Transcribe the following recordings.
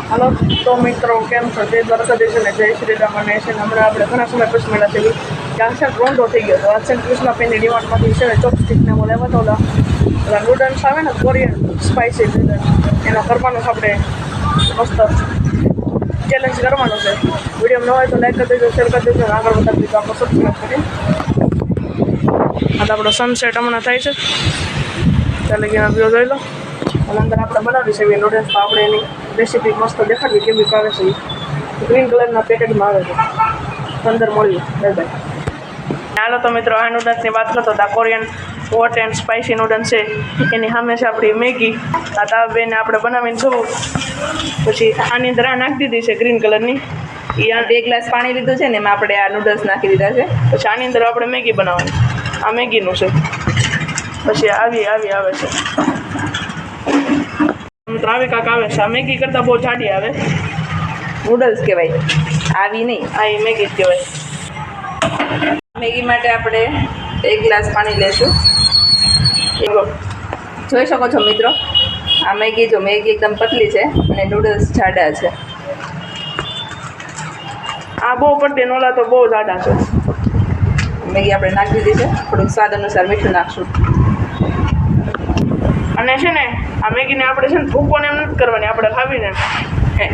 હાલો તો મિત્રો કેમ છો? જય દ્વારકાધીશ અને જય શ્રી રામ. અને છે ને હમણાં આપણે ઘણા સમય પછી મળ્યા છે કે આક્ષન રોંધો થઈ ગયો તો આક્ષન કૃષ્ણાપેનની ડિમાન્ડમાંથી છે ને ચોપસ્ટિકને લેવા તો ઓલા નૂડલ્સ આવે ને કોરિયન સ્પાઇસી નૂડલ્સ એના કરવાનું છે. આપણે મસ્ત ચેલેન્જ કરવાનું છે. વિડીયો ન હોય તો લાઈક કરી દેજો, શેર કરી દેજો અને આગળ વધારી દીધો આપણે સબસ્ક્રાઈબ કરીએ. આ તો આપણો સનસેટ હમણાં થાય છે. ચાલે કે વ્યૂ જોઈ લો. અને અંદર આપણે બનાવી છે એવી નૂડલ્સ. તો આપણે એની રેસીપી મસ્ત દેખાડવી કેવી આવે છે. ગ્રીન કલરના પેકેટમાં આવે છે. અંદર મળીએ. Bye bye. હાલો તો મિત્રો, આ નૂડલ્સની વાત કરતો હતા. Korean hot and spicy noodles છે. એની સામે છે આપણી મેગી. આ તાવ બેને આપણે બનાવીને જોવું. પછી આની અંદર આ નાખી દીધી છે ગ્રીન કલરની. એ 2 ગ્લાસ પાણી લીધું છે ને એમાં આપણે આ નૂડલ્સ નાખી દીધા છે. પછી આની અંદર આપણે મેગી બનાવવાની. આ મેગીનું છે. પછી આવી આવે છે મિત્રો, આવી કાંક આવે છે. આ મેગી કરતાં બહુ જાડી આવે. નૂડલ્સ કહેવાય, આવી નહીં. આ એ મેગી જ કહેવાય. મેગી માટે આપણે 1 ગ્લાસ પાણી લેશું. જોઈ શકો છો મિત્રો, આ મેગી એકદમ પતલી છે અને નૂડલ્સ જાડા છે. આ બહુ પડતી નોલા તો બહુ જાડા છે. મેગી આપણે નાખી દીધી છે. થોડુંક સ્વાદ અનુસાર મીઠું નાખશું. અને છે ને આ મેગીને આપણે છે ને ભૂકોને એમ નથી કરવાની, આપણે ખાવીને.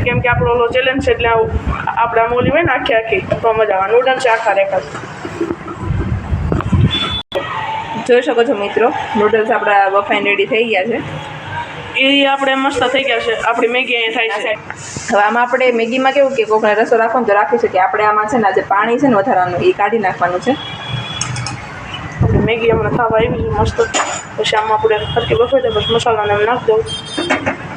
કેમ કે આપણો ઓલો ચેલેન્જ છે એટલે આપણે આમ ઓલી હોય ને આખી તો મજા આવે. નૂડલ્સ આખા રેખા. જોઈ શકો છો મિત્રો, નૂડલ્સ આપણા બફાઈને રેડી થઈ ગયા છે. એ આપણે મસ્ત થઈ ગયા છે. આપણી મેગી અહીંયા થાય છે. હવે આમાં આપણે મેગીમાં કેવું કે કોકને રસો રાખવાનો તો રાખી શકીએ. આપણે આમાં છે ને આજે પાણી છે ને વધારાનું એ કાઢી નાખવાનું છે. આપણી મેગી હમણાં ખાવા આવી છે મસ્ત. પછી આમાં આપણે હરકી બફાઈ જાય પછી મસાલાને એમ નાખી દઉં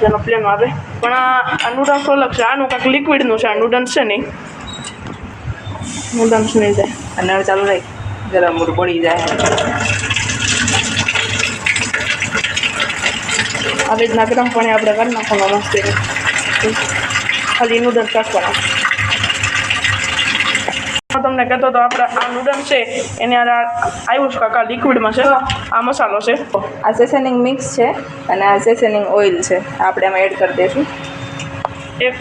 જેનો પ્લેન આવે. પણ આ નૂડલ્સ અલગ છે. આનું કાંઈક લિક્વિડનું છે. આ નૂડલ્સ છે નહીં. નૂડલ્સ નહીં જાય. અને હવે ચાલુ રહી ગરમ બળી જાય. આવી રીતના ગરમ પાણી આપણે કરી નાખવાનું મસ્ત. ખાલી નૂડલ્સ રાખવાના. તમને કહેતો તો આપણે આ નૂડલ્સ છે એને આવ્યું છે કાકા લિક્વિડમાં છે. આ મસાલો છે. આ સેસનિંગ મિક્સ છે અને આ સેસનિંગ ઓઇલ છે. આપણે આમાં એડ કરી દઈશું. એક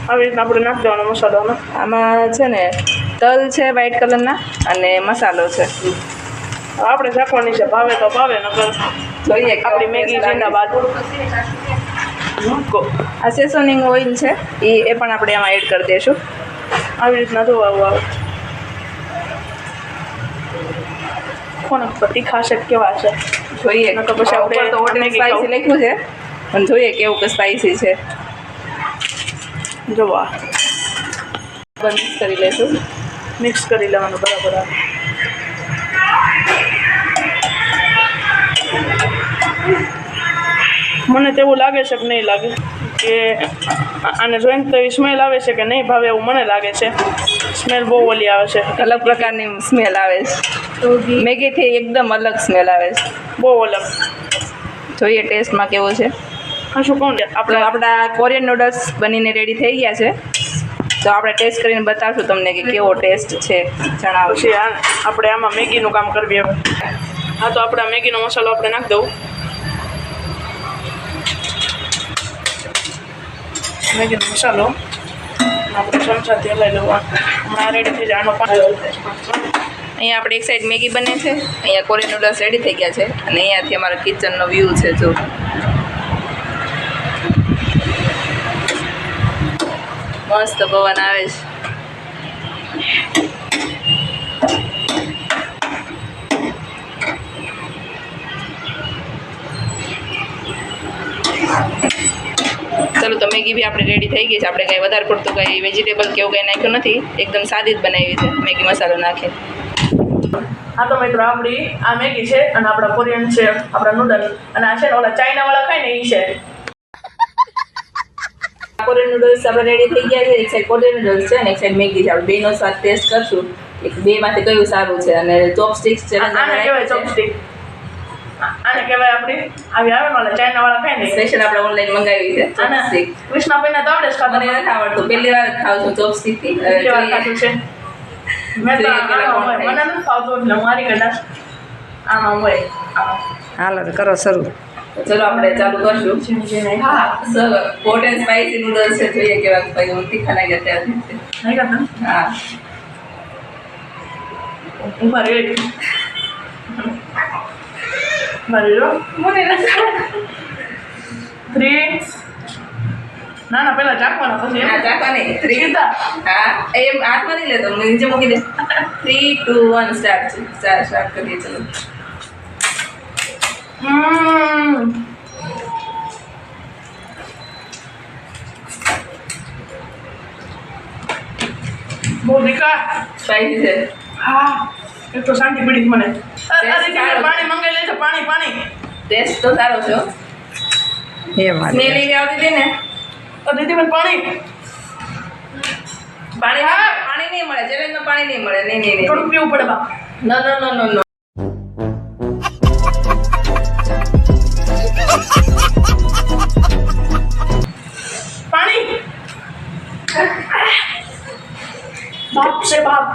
આવી રીતના આપણે નાખી દેવાનો મસાલો. આમાં છે ને તલ છે વ્હાઈટ કલરના અને મસાલો છે. આપણે રાખવાની છે. ભાવે તો ભાવે નકર જોઈએ. આપણી મેગી જિંદાબાદ. આ સેસનિંગ ઓઇલ છે એ પણ આપણે આમાં એડ કરી દઈશું. આવી રીતના જો આવું આવે. કોને તીખા છે કેવા છે જોઈએ. પછી આપણે તો હોટ એન્ડ સ્પાઇસી લખ્યું છે પણ જોઈએ કેવું કે સ્પાઇસી છે. જોવા મિક્સ કરી લઈશું. મિક્સ કરી લેવાનું બરાબર આવે. મને તો એવું લાગે છે કે નહીં લાગે કે આને જોઈને તો એવી સ્મેલ આવે છે કે નહીં ભાવે એવું મને લાગે છે. સ્મેલ બહુ ઓલી આવે છે. અલગ પ્રકારની સ્મેલ આવે છે. મેગીથી એકદમ અલગ સ્મેલ આવે છે. બહુ અલગ. જોઈએ ટેસ્ટમાં કેવું છે. હા શું કહું આપણા કોરિયન નૂડલ્સ બનીને રેડી થઈ ગયા છે. તો આપણે ટેસ્ટ કરીને બતાવશું તમને કે કેવો ટેસ્ટ છે. જણાવો. પછી આપણે આમાં મેગીનું કામ કરવી હવે. હા તો આપણે મેગીનો મસાલો આપણે નાખી દઉં. મેગીનો મસાલો આપણે ચમચાથી હલાવી લેવા. હમણાં રેડી થઈ જાય. આનો અહીંયા આપણે એક સાઈડ મેગી બને છે, અહીંયા કોરિયન નૂડલ્સ રેડી થઈ ગયા છે અને અહીંયાથી અમારા કિચનનો વ્યૂ છે. જો મસ્ત પવન આવે છે. ચલો તો મેગી બી આપણે રેડી થઈ ગઈ છે. આપણે કંઈ વધારે પડતું કંઈ વેજીટેબલ કે એવું કંઈ નાખ્યું નથી. એકદમ સાદી જ બનાવી છે મેગી મસાલો નાખે. હા તો મિત્રો, આપણી આ મેગી છે અને આપણા કોરિયન છે આપણા નૂડલ્સ. અને આ છે ને ઓલા ચાઇનાવાળા ખાય ને એ છે. કોરિયન નૂડલ્સ આપણે રેડી થઈ ગયા છે. એક સાઈડ કોરિયન નૂડલ્સ છે અને એક સાઈડ મેગી છે. આપણે બેનો સ્વાદ ટેસ્ટ કરશું બેમાંથી કયું સારું છે. અને ચોપસ્ટિક્સ છે. આને કહેવાય ચોપસ્ટિક. આને કહેવાય આપણી આવી આવે ને ચાઇનાવાળા ખાય ને સ્પેશિયલ આપણે ઓનલાઈન મંગાવી છે ચોપસ્ટિક. કૃષ્ણાબેન તો આવડે છે. મને નથી આવડતું. પહેલી વાર ખાઉં છું ચોપસ્ટિકથી. કેવા ખાતું છે. મેં તો મને નથી આવતું એટલે મારી કદાચ આમાં હોય આમાં હાલો તો કરો શરૂ. તો ચલો આપણે ચાલુ કરશું. ઝીણી ઝીણી હા sir hot and spicy noodles છે, જોઈએ કેવા સ્પાઇસી હું તીખા લાગ્યા ત્યારથી. નહીં કરતા હા ઉભા રે મારી લો મને નથી 3 ના ના પેલા ચાખવાના પછી આ ચાખવા નહીં. 3 સીધા હા એમ હાથમાં નહીં લેતો, નીચે મૂકી દે. 3 2 1 સ્ટાર્ટ છે. સ્ટાર્ટ કરીએ ચલો. બહુ દીકા સ્પાઇસી છે. હા એક તો શાંતિ પડી મને સારો. પાણી મંગાઈ લેજો પાણી ટેસ્ટ તો સારો છે. એ મારી સ્મેલ એવી આવતી હતી ને. દીદી મને પાણી પાણી પાણી નહીં મળે, ચેલેન્જમાં પાણી નહીં મળે. નહીં થોડું પીવું પડે બા નો નો નો નો નો. પાણી બાપ છે બાપ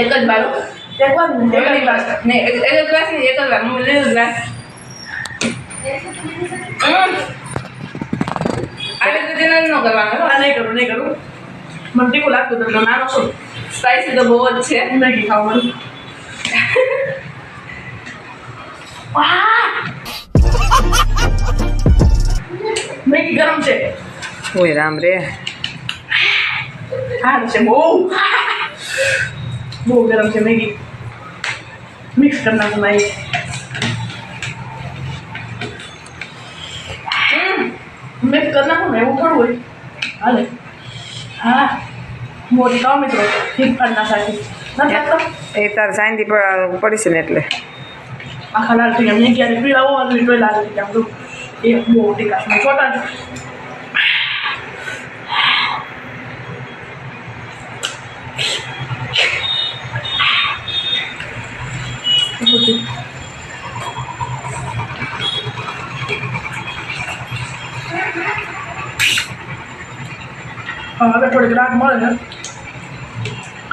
એક જ બાર એક વાર ને એક જ ગ્લાસ નહીં, એક જ ગ્લાસ નહીં, એક જ ગ્લાસ હું લીધો ગ્લાસ. આવી રીતે ચેલેન્જ ન કરવાનો. આ નહીં કરું મને તીખું લાગતું હતું એટલે નાનો છું સ્પાઇસી તો બહુ જ છે. મેગી ખાવાનું મેગી ગરમ છે ઓય રામ રે. હાર્ડ છે બહુ ગરમ છે મેગી મિક્સ કરી નાખું મારી મિક્સ કરી નાખું ને એવું થોડું હોય હાલે હા મોટી ખાઓ મિત્રો ઠીક ફાડ ના સાથે નથી લાગતો એ તાર સાંજથી પડી છે ને એટલે આખા લાલ થઈ ગયા મેં ક્યારે પીળા હોવાનું તો લાલ થઈ ગયા એક બહુ ટીકા છોટા હવે થોડીક રાત મળે ને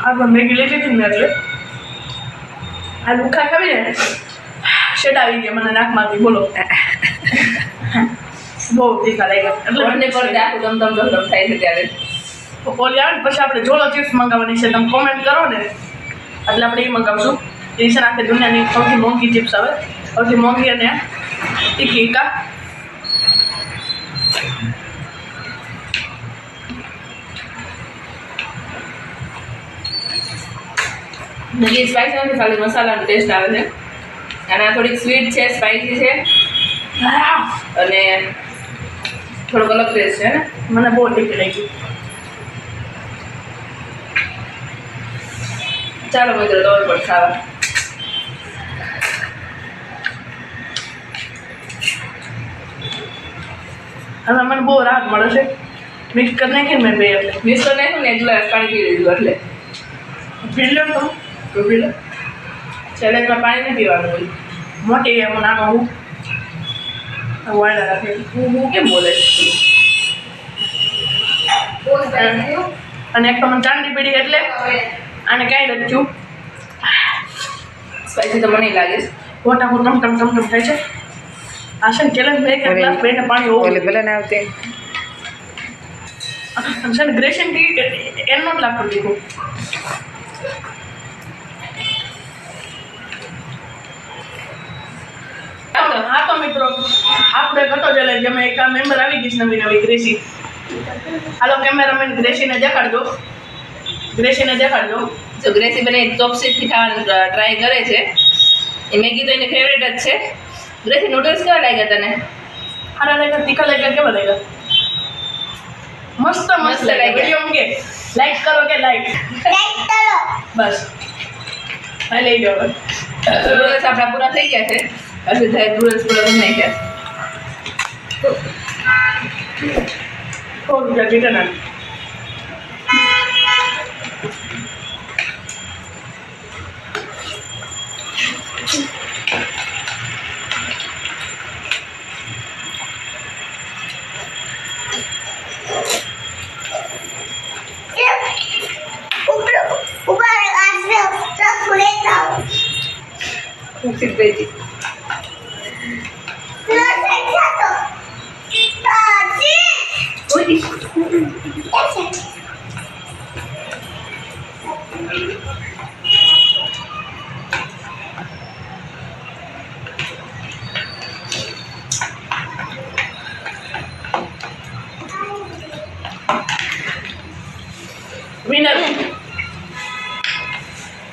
આ મેગી લઈ લીધી ને એટલે આ લુખા ખાવી ને શેડ આવી ગયા મને નાકમાંથી બોલો બહુ તીખા લાગ્યા એટલે પડને પડે આખું દમ થાય છે ત્યારે. ઓલી આવે ને પછી આપણે જોલો ચિપ્સ મંગાવવાની છે તમે કોમેન્ટ કરો ને એટલે આપણે એ મંગાવશું એ છે ને આખી દુનિયાની સૌથી મોંઘી ચિપ્સ આવે સૌથી મોંઘી અને તીખી કા નજી સ્પાઇસી નથી, ખાલી મસાલાનો ટેસ્ટ આવે છે. અને આ થોડીક સ્વીટ છે, સ્પાઇસી છે અને થોડોક અલગ ટેસ્ટ છે ને. મને બહુ તીખી લાગી ચાલો મિત્રો દોડ પર ખાવા. હવે મને બહુ રાહત મળે છે મિક્સ કરી નાખીને મેં બે એટલે મિક્સ કરી નાખ્યું ને એક ગ્લાસ પાણી પી લીધું એટલે પી લો તો પી લો. ચેલેન્જમાં પાણી નહીં પીવાનું હોય. મોટી એમ નાનો હું વાયડા રાખે હું કેમ બોલે છે? અને એક તો મને ચાંદી પીડી એટલે આને કાંઈ નથી થયું સ્પાઇસી તો મને લાગે છે. મોટા હું ટમ થાય છે આ છે ને ચેલેન્જ મેં એક ગ્લાસ બેને પાણી ઓલી હોવું ભલે ને આવતી છે ને ગ્રેશન ટી એનો જ લાગતું દીધું હા તો મિત્રો આપણે કતો ચેલેન્જ અમે એક મેમ્બર આવી ગઈ છે નવી ગ્રેસી હાલો કેમેરામેન ગ્રેસીને દેખાડજો જો ગ્રેસી બને ચોપસ્ટિકથી ખાવાનું ટ્રાય કરે છે. એ મેગી તો એની ફેવરેટ જ છે. ગ્રેસી નૂડલ્સ કેવા લાગ્યા તને? સારા લાગ્યા તીખા લાગ્યા કેવા લાગ્યા મસ્ત મસ્ત લાગ્યા લાગ્યા. વિડીયો મૂકે લાઈક કરો કે લાઈક બસ હા લઈ લો હવે નૂડલ્સ આપણા પૂરા થઈ ગયા છે. હજુ થાય નૂડલ્સ પૂરા થઈ નાખ્યા. થોડું જલ્દી ના વિનર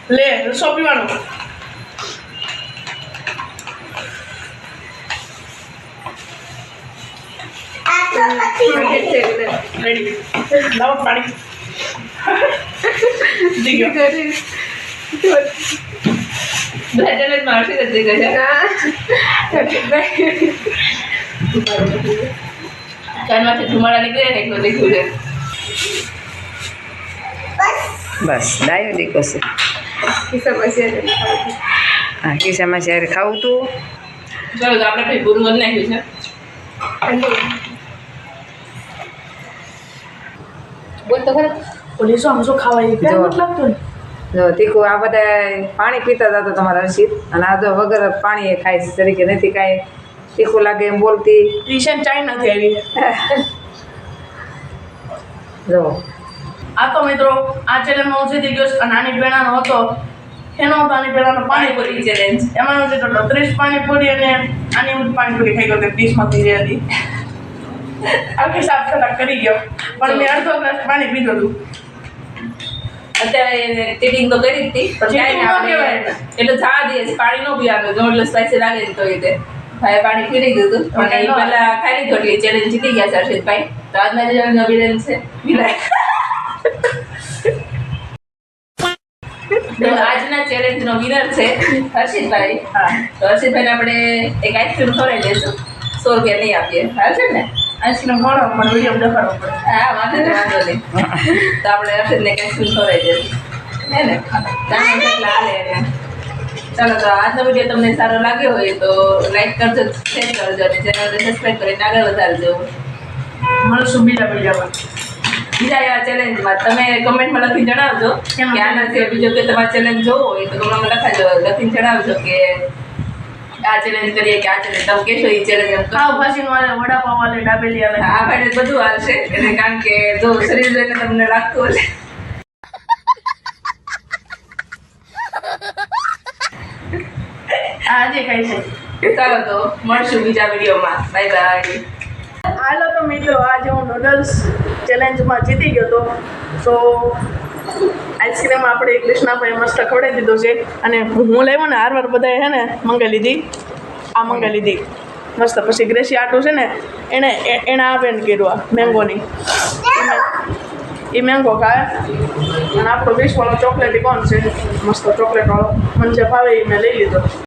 લે રસો પીવાનો રેડી લાવો પાણી દીગો ચેલેન્જ મારતી નથી ગઈ કાનમાંથી ધુમાડા નીકળે ને એકલો દેખ્યું છે બસ ડાયો દીકો છે હા ખિસ્સામાં જ્યારે ખાવું તું ચલો તો આપણે ભાઈ પૂરું કરી નાખ્યું છે બોલ તો ખરા ઓલી શું આમ શું ખાવાય કેમ જો. નથી લાગતું ને જો તીખું આ બધા પાણી પીતા હતા તો તમારા હર્ષિત અને આ જો વગર પાણી એ ખાય છે તરીકે નથી કાંઈ તીખું લાગે એમ બોલતી ઈશાન ચાઇનાથી આવી જો આ તો મિત્રો આ ચેલેન્જમાં હું જીતી ગયો છું અને આની પહેલાંનો હતો એનો હતો આની પહેલાંનો પાણીપુરી ચેલેન્જ એમાં હું જીતો 30 પાણીપુરી અને આની હું પાણીપુરી ખાઈ ગયો 30માંથી જે હતી આખી સાફ સફાઈ કરી ગયો પણ મેં અડધો ગ્લાસ પાણી પીધું હતું અત્યારે ટીટિંગ તો કરી જ હતી પછી Cheating આવીને ન આપણે કહેવાય ને. એટલે જા દિવસ પાણી નો પીવાનું જો એટલે સ્પાઈસી લાગે ને તો એ રીતે ભાઈ પાણી પી લીધું હતું પણ એ પહેલા ખાઈ લીધું એટલે ચેલેન્જ જીતી ગયા છે હર્ષિતભાઈ તો આજના જે નવી રેન્જ છે વિનાયક તો આજના ચેલેન્જ નો વિનર છે હર્ષિતભાઈ હા તો હર્ષિતભાઈને આપણે એક આઈસ્ક્રીમ ખવડાવી દઈશું 100 રૂપિયા નહીં આપીએ હાલશે ને આઈસ્ક્રીમ ખવડાવો પણ વિડીયો દેખાડવો પડે હા વાંધો નહીં તો આપણે હર્ષિતને એક આઈસ્ક્રીમ ખવડાવી દઈશું હે ને ચાલો કેટલા હાલે એને ચાલો તો આજનો વિડીયો તમને સારો લાગ્યો હોય તો લાઈક કરજો શેર કરજો અને ચેનલને સબસ્ક્રાઈબ કરીને આગળ વધારજો મળશું બીજા વિડીયોમાં બીજા એવા ચેલેન્જમાં તમે કમેન્ટમાં લખીને જણાવજો કે આના સિવાય બીજો કે તમારે ચેલેન્જ જોવો હોય તો કમેન્ટમાં લખીને જણાવજો કે આ ચેલેન્જ કરીએ કે આ ચેલેન્જ તમે કહેશો એ ચેલેન્જ એમ ખાવ ભાજીનું વાલે વડાપાવ વાલે ડાબેલી વાલે આ ભાઈને બધું હાલશે એટલે કારણ કે જો શરીર જોઈને તમને લાગતું હશે આજે ખાઈ છે ચાલો તો મળશું બીજા વિડીયોમાં બાય બાય હાલો તો મિત્રો આજે હું નૂડલ્સ ચેલેન્જમાં જીતી ગયો હતો તો આઈસ્ક્રીમ આપણે કૃષ્ણાભાઈ મસ્ત ખવડાવી દીધો છે અને હું લાવ્યો ને હારવાર બધાએ છે ને મંગાવી લીધી આ મંગાવી લીધી મસ્ત પછી ગ્રેસી આટું છે ને એણે આ પેન કર્યું આ મેંગોની એ મેંગો ખાય અને આપણો 20 વાળો ચોકલેટી કોણ છે મસ્ત ચોકલેટવાળો મને જે ભાવે એ મેં લઈ લીધો